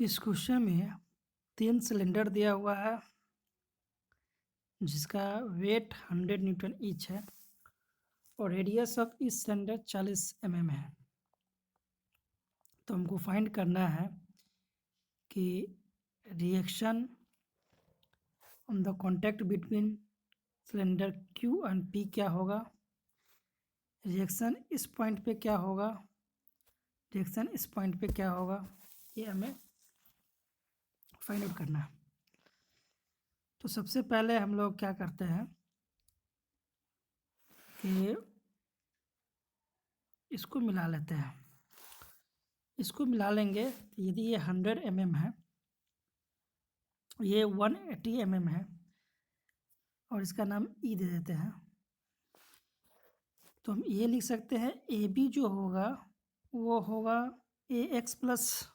इस क्वेश्चन में 3 सिलेंडर दिया हुआ है जिसका वेट 100 न्यूटन ईच है और रेडियस ऑफ इस सिलेंडर 40 mm है। तो हमको फाइंड करना है कि reaction on the contact between cylinder Q and P क्या होगा, रिएक्शन इस पॉइंट पे क्या होगा, रिएक्शन इस पॉइंट पे क्या होगा, ये हमें फाइंड आउट करना है। तो सबसे पहले हम लोग क्या करते हैं कि इसको मिला लेते हैं। इसको मिला लेंगे तो यदि ये 100 mm है, ये 180 mm है और इसका नाम E दे देते हैं। तो हम ये लिख सकते हैं ए बी जो होगा वो होगा ए एक्स प्लस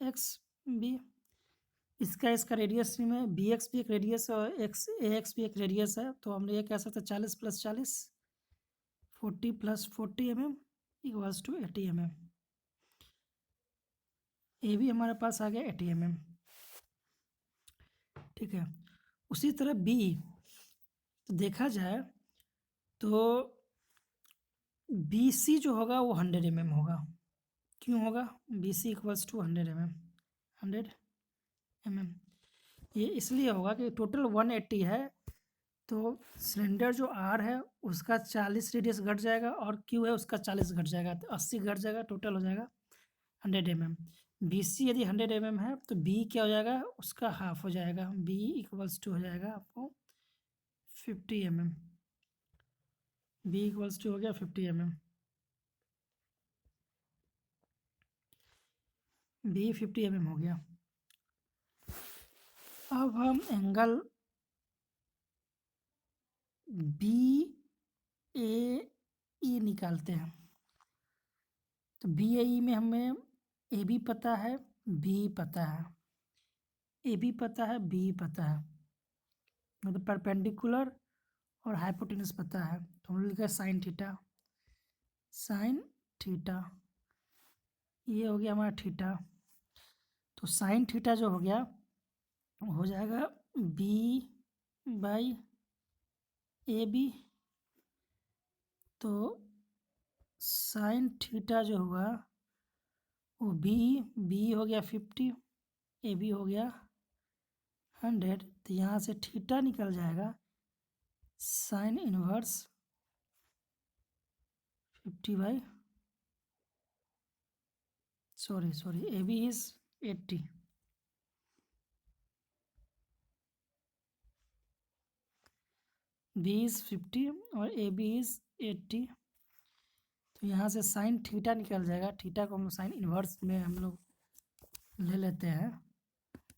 एक्स बी। इसका रेडियस में बी एक्स भी एक रेडियस और ए एक्स भी एक रेडियस है। तो हम ये कह सकते हैं 40 + 40 40 + 40 mm इक्वल्स टू 80 mm। ए भी हमारे पास आ गया 80 mm। ठीक है, उसी तरह बी तो देखा जाए तो बी सी जो होगा वो 100 mm होगा। क्यों होगा? B C equals to 100 mm। 100 mm ये इसलिए होगा कि टोटल 180 है तो सिलेंडर जो आर है उसका 40 रेडियस घट जाएगा और क्यू है उसका 40 घट जाएगा तो 80 घट जाएगा, टोटल हो जाएगा 100 mm। बी सी यदि 100 mm है तो बी क्या हो जाएगा, उसका हाफ हो जाएगा, बी इक्वल्स टू हो जाएगा आपको 50 mm। बी इक्वल्स टू हो गया 50 mm। बी 50 mm हो गया। अब हम एंगल बी ए ई निकालते हैं। तो बी ए ई में हमें ए बी पता है, बी पता है, ए बी पता है, बी पता है, मतलब परपेंडिकुलर और हाइपोटेनस पता है। तो हम लिखा साइन थीटा, साइन थीटा ये हो गया हमारा थीटा। तो साइन थीटा जो हो गया हो जाएगा बी बाई ए बी। तो साइन थीटा जो हुआ वो बी हो गया 50, ए बी हो गया 100। तो यहाँ से थीटा निकल जाएगा sine inverse 50 sorry A B is 80। B is 50 और ए बी इज 80। तो यहाँ से साइन थीटा निकल जाएगा, थीटा को हम साइन इनवर्स में हम लोग ले लेते हैं।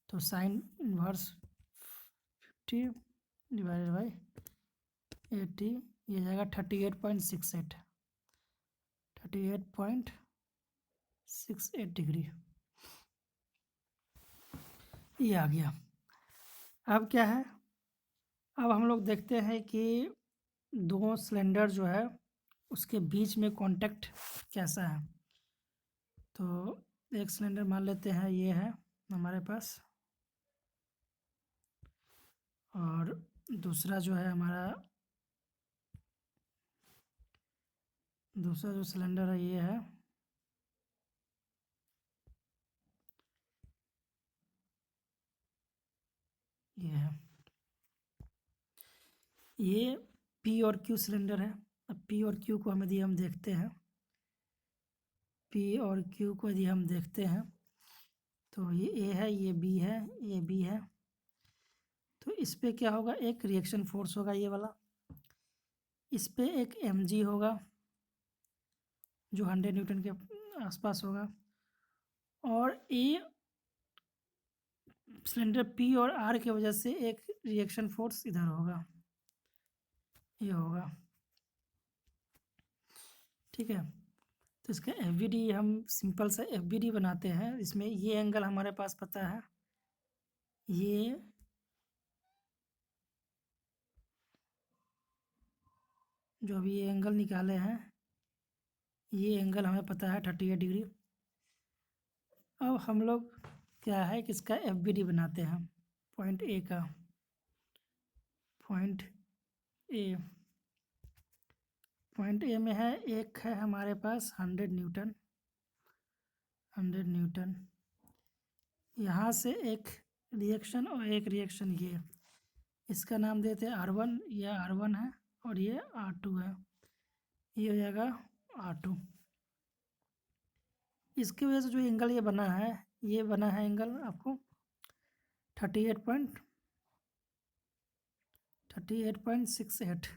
तो साइन इनवर्स 50 डिवाइडेड बाई 80 ये जाएगा 38.68 डिग्री ये आ गया। अब क्या है, अब हम लोग देखते हैं कि दो सिलेंडर जो है उसके बीच में कांटेक्ट कैसा है। तो एक सिलेंडर मान लेते हैं ये है हमारे पास और दूसरा जो है हमारा दूसरा जो सिलेंडर है ये है। ये है, ये पी और क्यू सिलेंडर है। अब पी और क्यू को यदि हम देखते हैं, पी और क्यू को यदि हम देखते हैं तो ये ए है, ये बी है, ये बी है। तो इस पे क्या होगा, एक रिएक्शन फोर्स होगा ये वाला, इस पे एक एम जी होगा जो 100 न्यूटन के आसपास होगा और ए सिलेंडर पी और आर की वजह से एक रिएक्शन फोर्स इधर होगा, ये होगा। ठीक है, तो इसका एफ हम सिंपल सा एफ बनाते हैं। इसमें ये एंगल हमारे पास पता है, ये जो अभी ये एंगल निकाले हैं ये एंगल हमें पता है 38 डिग्री। अब हम लोग क्या है कि इसका FBD बनाते हैं पॉइंट ए का। पॉइंट ए में है, एक है हमारे पास 100 न्यूटन। 100 न्यूटन। यहाँ से एक रिएक्शन और एक रिएक्शन ये, इसका नाम देते हैं R1, ये R1 है और ये R2 है, ये हो जाएगा R2। इसकी वजह से जो एंगल ये बना है, ये बना है एंगल आपको 38.68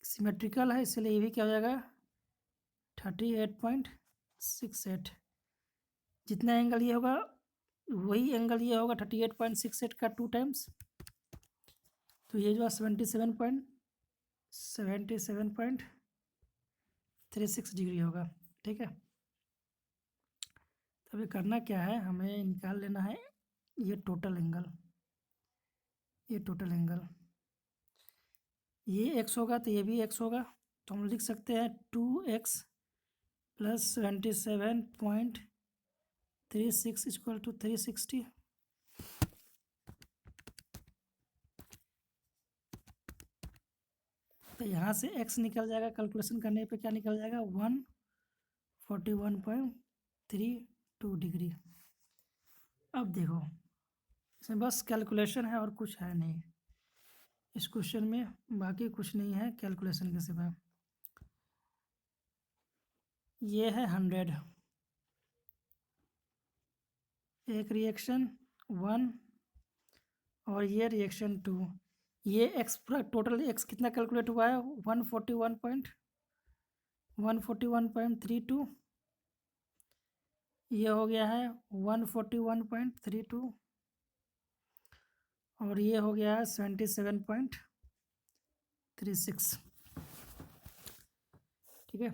सिमेट्रिकल है, इसलिए ये भी क्या हो जाएगा 38.68। जितना एंगल ये होगा वही एंगल ये होगा 38.68 का 2 टाइम्स, तो ये जो है 77.36 डिग्री होगा। ठीक है, तो अभी करना क्या है, हमें निकाल लेना है ये टोटल एंगल। ये टोटल एंगल ये x होगा तो ये भी x होगा, तो हम लिख सकते हैं 2x + 77.36 इक्वल टू 360। तो यहाँ से x निकल जाएगा, कैलकुलेशन करने पे क्या निकल जाएगा 141.32 डिग्री। अब देखो इसमें बस कैलकुलेशन है और कुछ है नहीं इस क्वेश्चन में, बाकी कुछ नहीं है कैलकुलेशन के सिवा। ये है 100, एक रिएक्शन 1 और ये रिएक्शन 2। ये x पूरा टोटल x कितना कैलकुलेट हुआ है 141.32। ये हो गया है 141.32 और ये हो गया है 77.36। ठीक है,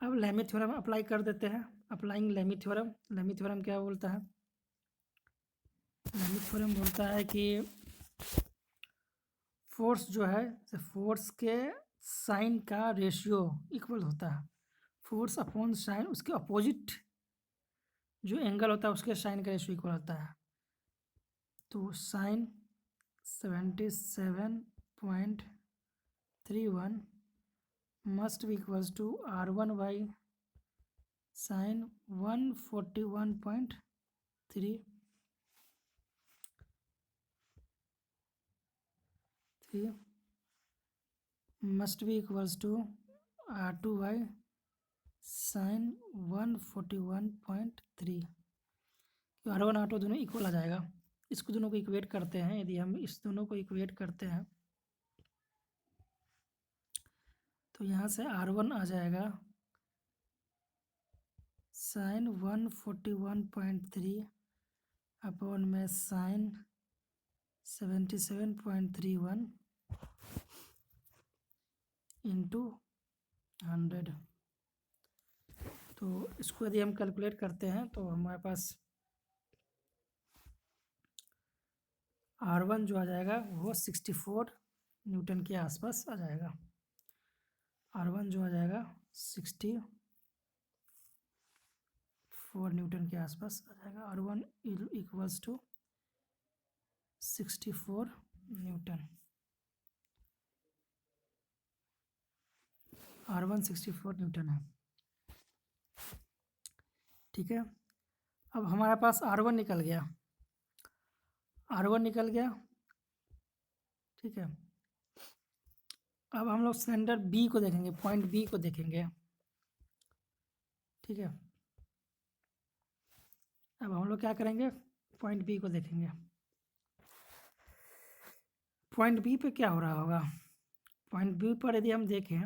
अब लेमी थ्योरम अप्लाई कर देते हैं। Applying Lami theorem. Lami theorem क्या बोलता है, लेमी थ्योरम बोलता है कि फोर्स जो है, फोर्स के साइन का रेशियो इक्वल होता है, फोर्स अपॉन साइन, उसके अपोजिट जो एंगल होता है उसके साइन का रेशियो इक्वल होता है। तो sine 77.31 must be equals to R1 by sine 141.33 must be equals to R2 by sine 141.3। R1 R2 दोनों इक्वल आ जाएगा। इसको दोनों को इक्वेट करते हैं, यदि हम इस दोनों को इक्वेट करते हैं तो यहाँ से R1 आ जाएगा साइन 141.3 अपॉन में साइन 77.31 इंटू 100। तो इसको यदि हम कैलकुलेट करते हैं तो हमारे पास R1 जो आ जाएगा वो 64 न्यूटन के आसपास आ जाएगा। R1 जो आ जाएगा 64 न्यूटन के आसपास आ जाएगा। R1 equals to 64 Newton. R1 64 Newton है। ठीक है, अब हमारे पास R1 निकल गया, R1 निकल गया। ठीक है, अब हम लोग सिलेंडर B को देखेंगे, पॉइंट B को देखेंगे। ठीक है, अब हम लोग क्या करेंगे, पॉइंट B को देखेंगे। पॉइंट B पे क्या हो रहा होगा, पॉइंट B पर यदि हम देखें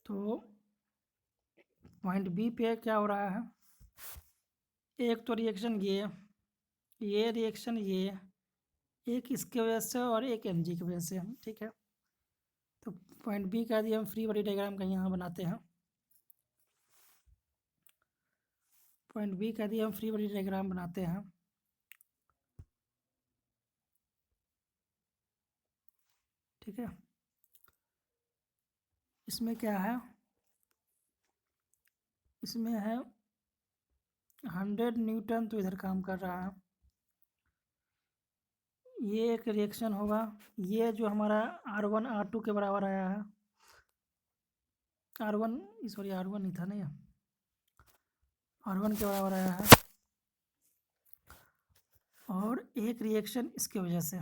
तो पॉइंट B पे क्या हो रहा है, एक तो रिएक्शन ये रिएक्शन ये, एक इसके वजह से और एक mg की वजह से। ठीक है, तो पॉइंट B का यदि हम फ्री बॉडी डायग्राम का यहाँ बनाते हैं, पॉइंट B का यदि हम फ्री बॉडी डायग्राम बनाते हैं ठीक है, इसमें क्या है, इसमें है 100 न्यूटन, तो इधर काम कर रहा है। ये एक रिएक्शन होगा, ये जो हमारा R1 R2 के बराबर आया है, R1 सॉरी R1 नहीं था ना, ये R1 के बराबर आया है, और एक रिएक्शन इसके वजह से।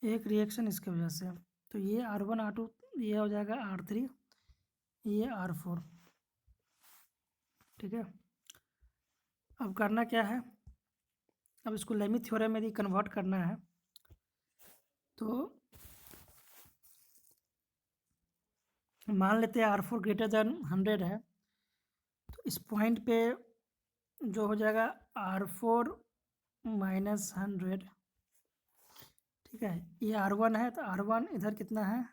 एक रिएक्शन इसके वजह से, तो ये R1 R2, ये हो जाएगा R3, ये R4। ठीक है, अब करना क्या है, अब इसको लेमी थ्योरम में यदि कन्वर्ट करना है, तो मान लेते हैं R4 ग्रेटर देन 100 है, तो इस पॉइंट पे जो हो जाएगा R4 माइनस 100। ठीक है, ये R1 है, तो R1 इधर कितना है,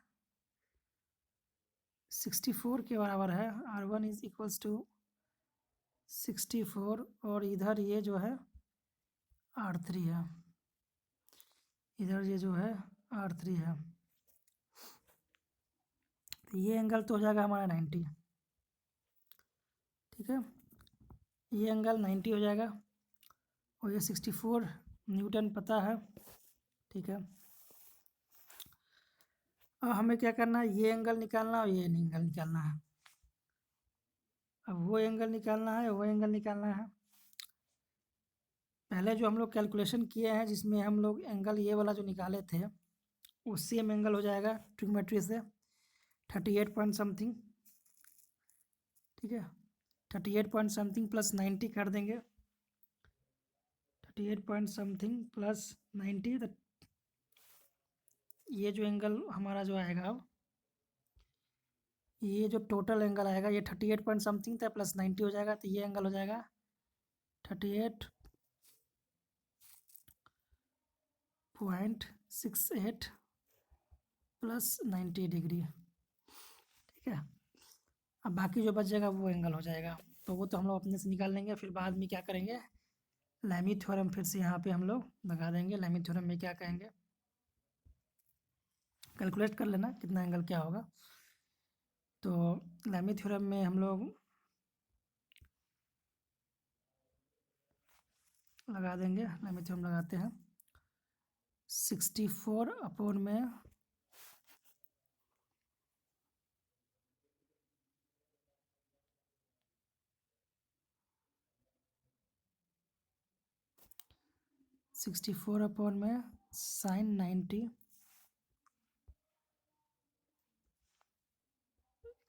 64 के बराबर है। R1 इज इक्वल्स टू 64, और इधर ये जो है R3 है, इधर ये जो है R3 है, तो ये एंगल तो हो जाएगा हमारा 90। ठीक है, ये एंगल 90 हो जाएगा, और ये 64 न्यूटन पता है। ठीक है, अब हमें क्या करना है, ये एंगल निकालना और ये एंगल निकालना है। अब वो एंगल निकालना है, वो एंगल निकालना है। पहले जो हम लोग कैलकुलेशन किए हैं, जिसमें हम लोग एंगल ये वाला जो निकाले थे, वो सेम एंगल हो जाएगा ट्रिग्नोमेट्री से 38 पॉइंट समथिंग। ठीक है, 38 पॉइंट समथिंग प्लस 90 कर देंगे, 38 पॉइंट समथिंग प्लस 90, तो ये जो एंगल हमारा जो आएगा, अब ये जो टोटल एंगल आएगा, ये 38 पॉइंट समथिंग था प्लस 90 हो जाएगा, तो ये एंगल हो जाएगा 38.68 प्लस 90 डिग्री। ठीक है, अब बाकी जो बच जाएगा वो एंगल हो जाएगा, तो वो तो हम लोग अपने से निकाल लेंगे। फिर बाद में क्या करेंगे, लेमी थ्योरम फिर से यहाँ पे हम लोग लगा देंगे। लेमी थ्योरम में क्या कहेंगे, कैलकुलेट कर लेना कितना एंगल क्या होगा। तो लेमी थ्योरम में हम लोग लगा देंगे, लेमी थ्योरम लगाते हैं 64 अपॉन में 64 अपॉन में sine 90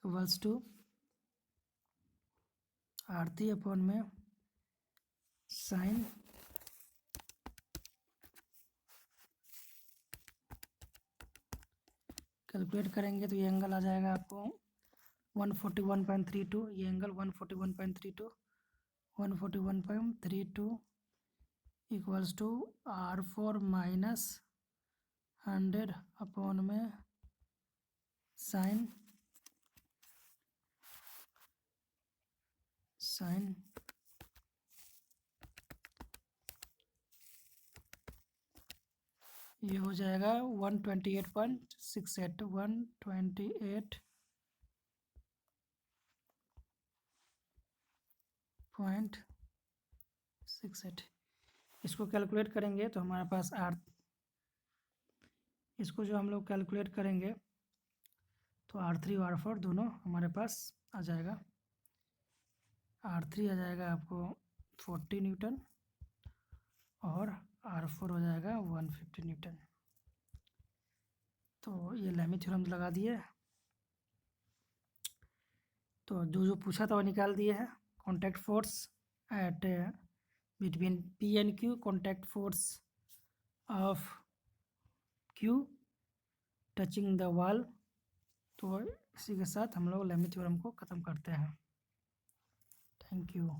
equals to R3 upon में साइन कैलकुलेट करेंगे तो ये एंगल आ जाएगा आपको 141.32, ये angle 141.32 141.32 equals to R4 minus 100 upon में साइन ये हो जाएगा 128.68 128.68। इसको कैलकुलेट करेंगे तो हमारे पास इसको जो हम लोग कैलकुलेट करेंगे तो R3 और R4 दोनों हमारे पास आ जाएगा। R3 आ जाएगा आपको 40 न्यूटन और R4 हो जाएगा 150 न्यूटन। तो ये लेमी थ्योरम लगा दिए, तो जो जो पूछा था वो निकाल दिए हैं। Contact force at between P and Q, contact force of Q touching the wall. तो इसी के साथ हम लोग लेमी थ्योरम को ख़त्म करते हैं। Thank you.